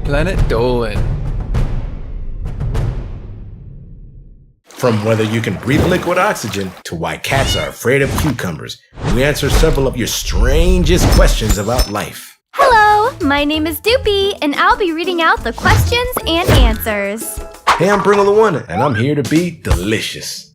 Planet Dolan. From whether you can breathe liquid oxygen to why cats are afraid of cucumbers, we answer several of your strangest questions about life. Hello, my name is Doopy, and I'll be reading out the questions and answers. Hey, I'm Pringle the One, and I'm here to be delicious.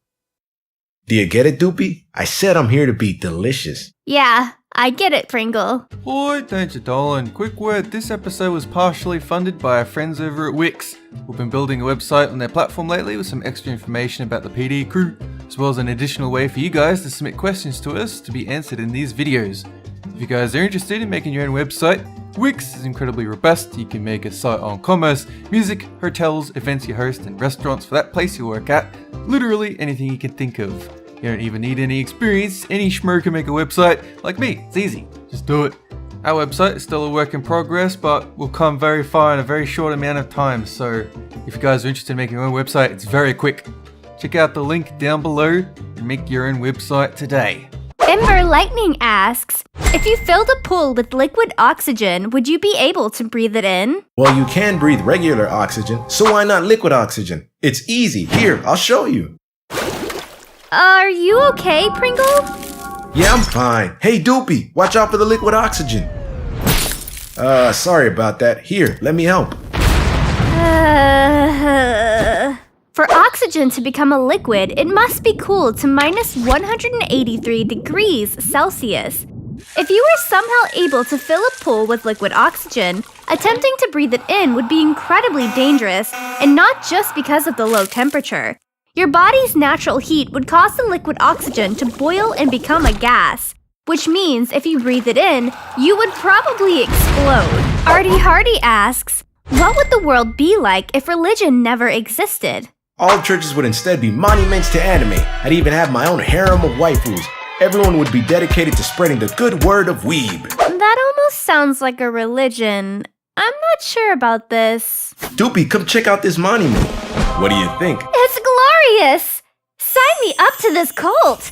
Do you get it, Doopy? I said I'm here to be delicious. Yeah, I get it, Pringle. Oi, Danger Dolan. Quick word, this episode was partially funded by our friends over at Wix. We've been building a website on their platform lately with some extra information about the PD crew, as well as an additional way for you guys to submit questions to us to be answered in these videos. If you guys are interested in making your own website, Wix is incredibly robust. You can make a site on commerce, music, hotels, events you host, and restaurants for that place you work at. Literally anything you can think of. You don't even need any experience. Any schmo can make a website. Like me, it's easy. Just do it. Our website is still a work in progress, but we'll come very far in a very short amount of time. So if you guys are interested in making your own website, it's very quick. Check out the link down below and make your own website today. Ember Lightning asks, if you filled a pool with liquid oxygen, would you be able to breathe it in? Well, you can breathe regular oxygen, so why not liquid oxygen? It's easy. Here, I'll show you. Are you okay, Pringle? Yeah, I'm fine. Hey, Doopy, watch out for the liquid oxygen. Sorry about that. Here, let me help. For oxygen to become a liquid, it must be cooled to minus 183 degrees Celsius. If you were somehow able to fill a pool with liquid oxygen, attempting to breathe it in would be incredibly dangerous, and not just because of the low temperature. Your body's natural heat would cause the liquid oxygen to boil and become a gas, which means if you breathe it in, you would probably explode. Arty Harty asks, what would the world be like if religion never existed? All churches would instead be monuments to anime. I'd even have my own harem of waifus. Everyone would be dedicated to spreading the good word of weeb. That almost sounds like a religion. I'm not sure about this. Doopy, come check out this monument. What do you think? It's glorious! Sign me up to this cult!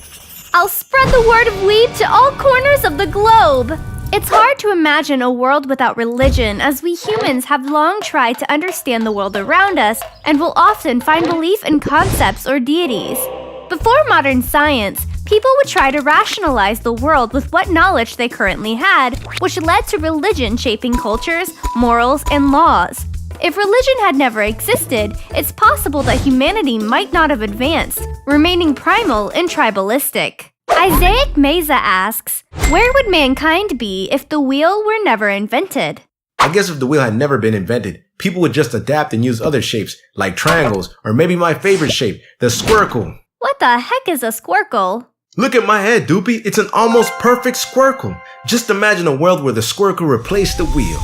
I'll spread the word of weeb to all corners of the globe! It's hard to imagine a world without religion, as we humans have long tried to understand the world around us and will often find belief in concepts or deities. Before modern science, people would try to rationalize the world with what knowledge they currently had, which led to religion shaping cultures, morals, and laws. If religion had never existed, it's possible that humanity might not have advanced, remaining primal and tribalistic. Isaac Meza asks, where would mankind be if the wheel were never invented? I guess if the wheel had never been invented, people would just adapt and use other shapes, like triangles, or maybe my favorite shape, the squircle. What the heck is a squircle? Look at my head, Doopy. It's an almost perfect squircle. Just imagine a world where the squircle replaced the wheel.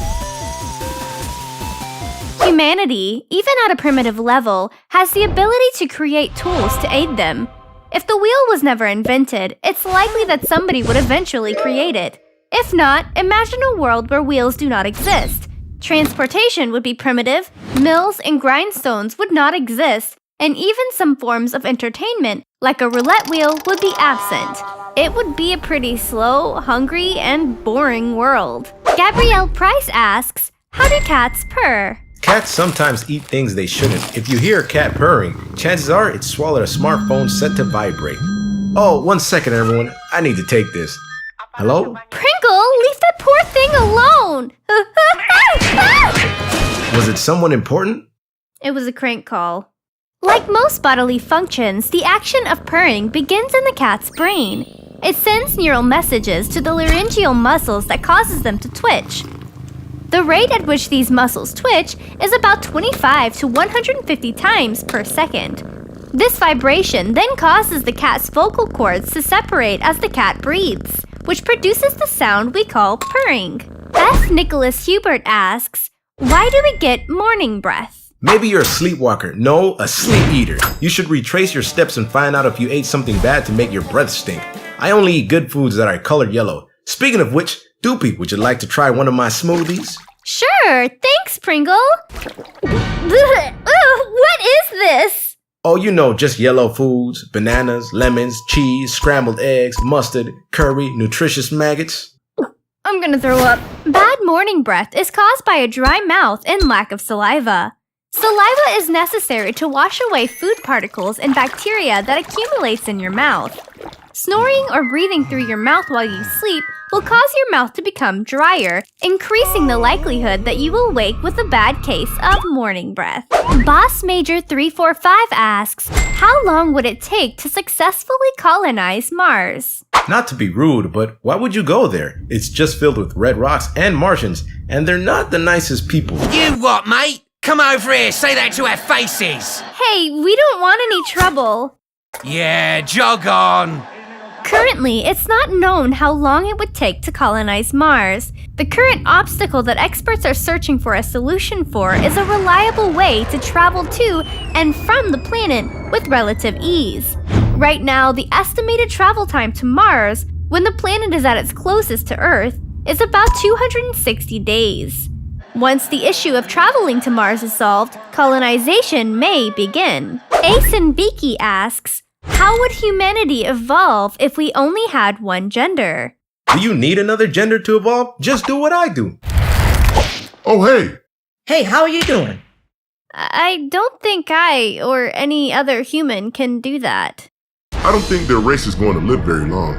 Humanity, even at a primitive level, has the ability to create tools to aid them. If the wheel was never invented, it's likely that somebody would eventually create it. If not, imagine a world where wheels do not exist. Transportation would be primitive, mills and grindstones would not exist, and even some forms of entertainment, like a roulette wheel, would be absent. It would be a pretty slow, hungry, and boring world. Gabrielle Price asks, how do cats purr? Cats sometimes eat things they shouldn't. If you hear a cat purring, chances are it swallowed a smartphone set to vibrate. Oh, 1 second, everyone. I need to take this. Hello? Pringle, leave that poor thing alone! Was it someone important? It was a crank call. Like most bodily functions, the action of purring begins in the cat's brain. It sends neural messages to the laryngeal muscles that causes them to twitch. The rate at which these muscles twitch is about 25 to 150 times per second. This vibration then causes the cat's vocal cords to separate as the cat breathes, which produces the sound we call purring. FNicholas Hubert asks, why do we get morning breath? Maybe you're a sleepwalker. No, a sleep eater. You should retrace your steps and find out if you ate something bad to make your breath stink. I only eat good foods that are colored yellow. Speaking of which, Doopy, would you like to try one of my smoothies? Sure, thanks, Pringle. What is this? Oh, you know, just yellow foods, bananas, lemons, cheese, scrambled eggs, mustard, curry, nutritious maggots. I'm gonna throw up. Bad morning breath is caused by a dry mouth and lack of saliva. Saliva is necessary to wash away food particles and bacteria that accumulates in your mouth. Snoring or breathing through your mouth while you sleep will cause your mouth to become drier, increasing the likelihood that you will wake with a bad case of morning breath. BossMajor 345 asks, how long would it take to successfully colonize Mars? Not to be rude, but why would you go there? It's just filled with red rocks and Martians, and they're not the nicest people. You what, mate? Come over here, say that to our faces. Hey, we don't want any trouble. Yeah, jog on. Currently, it's not known how long it would take to colonize Mars. The current obstacle that experts are searching for a solution for is a reliable way to travel to and from the planet with relative ease. Right now, the estimated travel time to Mars, when the planet is at its closest to Earth, is about 260 days. Once the issue of traveling to Mars is solved, colonization may begin. Asen Beaky asks, how would humanity evolve if we only had one gender? Do you need another gender to evolve? Just do what I do. Oh, hey! Hey, how are you doing? I don't think I or any other human can do that. I don't think their race is going to live very long.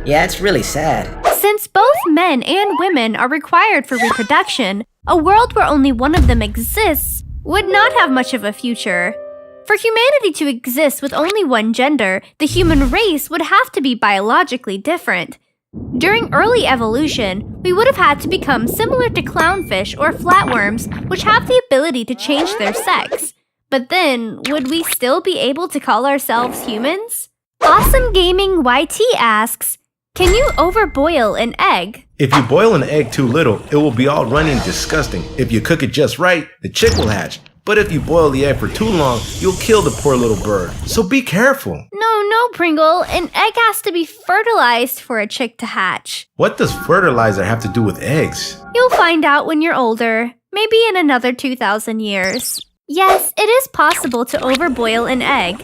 Yeah, it's really sad. Since both men and women are required for reproduction, a world where only one of them exists would not have much of a future. For humanity to exist with only one gender, the human race would have to be biologically different. During early evolution, we would have had to become similar to clownfish or flatworms, which have the ability to change their sex. But then, would we still be able to call ourselves humans? Awesome Gaming YT asks, can you overboil an egg? If you boil an egg too little, it will be all runny and disgusting. If you cook it just right, the chick will hatch. But if you boil the egg for too long, you'll kill the poor little bird. So be careful. No, Pringle. An egg has to be fertilized for a chick to hatch. What does fertilizer have to do with eggs? You'll find out when you're older. Maybe in another 2,000 years. Yes, it is possible to overboil an egg.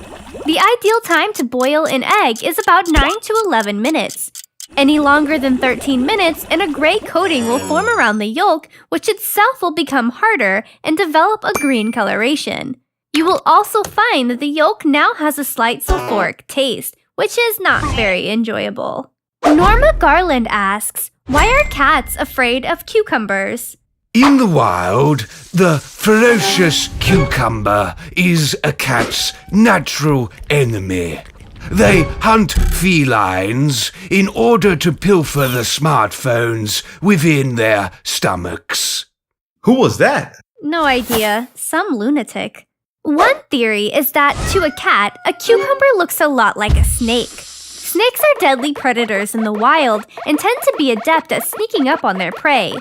The ideal time to boil an egg is about 9 to 11 minutes. Any longer than 13 minutes and a gray coating will form around the yolk, which itself will become harder and develop a green coloration. You will also find that the yolk now has a slight sulfuric taste, which is not very enjoyable. Norma Garland asks, why are cats afraid of cucumbers? In the wild, the ferocious cucumber is a cat's natural enemy. They hunt felines in order to pilfer the smartphones within their stomachs. Who was that? No idea. Some lunatic. One theory is that, to a cat, a cucumber looks a lot like a snake. Snakes are deadly predators in the wild and tend to be adept at sneaking up on their prey.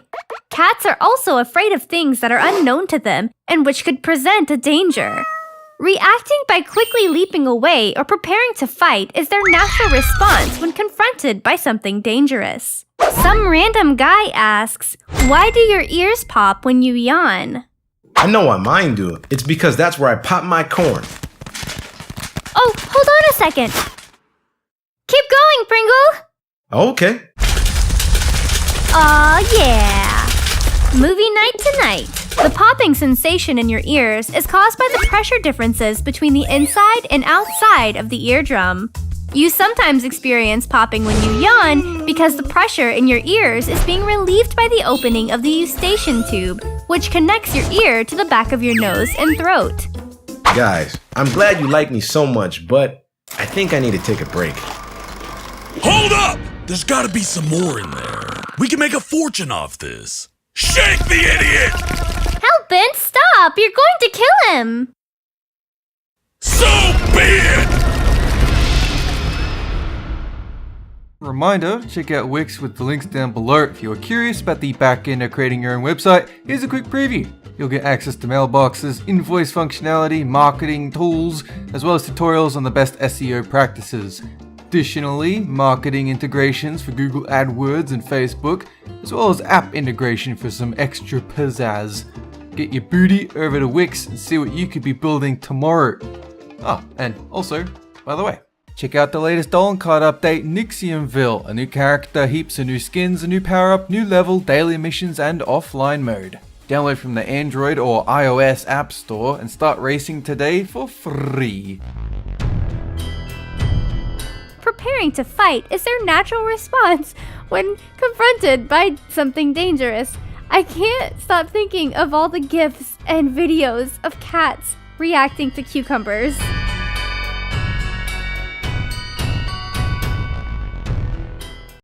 Cats are also afraid of things that are unknown to them and which could present a danger. Reacting by quickly leaping away or preparing to fight is their natural response when confronted by something dangerous. Some random guy asks, why do your ears pop when you yawn? I know why mine do. It's because that's where I pop my corn. Oh, hold on a second. Keep going, Pringle! Okay. Aw, yeah! Movie night tonight. The popping sensation in your ears is caused by the pressure differences between the inside and outside of the eardrum. You sometimes experience popping when you yawn because the pressure in your ears is being relieved by the opening of the eustachian tube, which connects your ear to the back of your nose and throat. Guys, I'm glad you like me so much, but I think I need to take a break. Hold up! There's gotta be some more in there. We can make a fortune off this. Shake the idiot! Help, Ben, stop! You're going to kill him! So be it! Reminder, check out Wix with the links down below. If you're curious about the back end of creating your own website, here's a quick preview. You'll get access to mailboxes, invoice functionality, marketing tools, as well as tutorials on the best SEO practices. Additionally, marketing integrations for Google AdWords and Facebook, as well as app integration for some extra pizzazz. Get your booty over to Wix and see what you could be building tomorrow. Oh, and also, by the way, Check out the latest Dolan Kart update, Nixiumville, a new character, heaps of new skins, a new power-up, new level, daily missions, and offline mode. Download from the Android or iOS App Store and start racing today for free. Preparing to fight is their natural response when confronted by something dangerous. I can't stop thinking of all the GIFs and videos of cats reacting to cucumbers.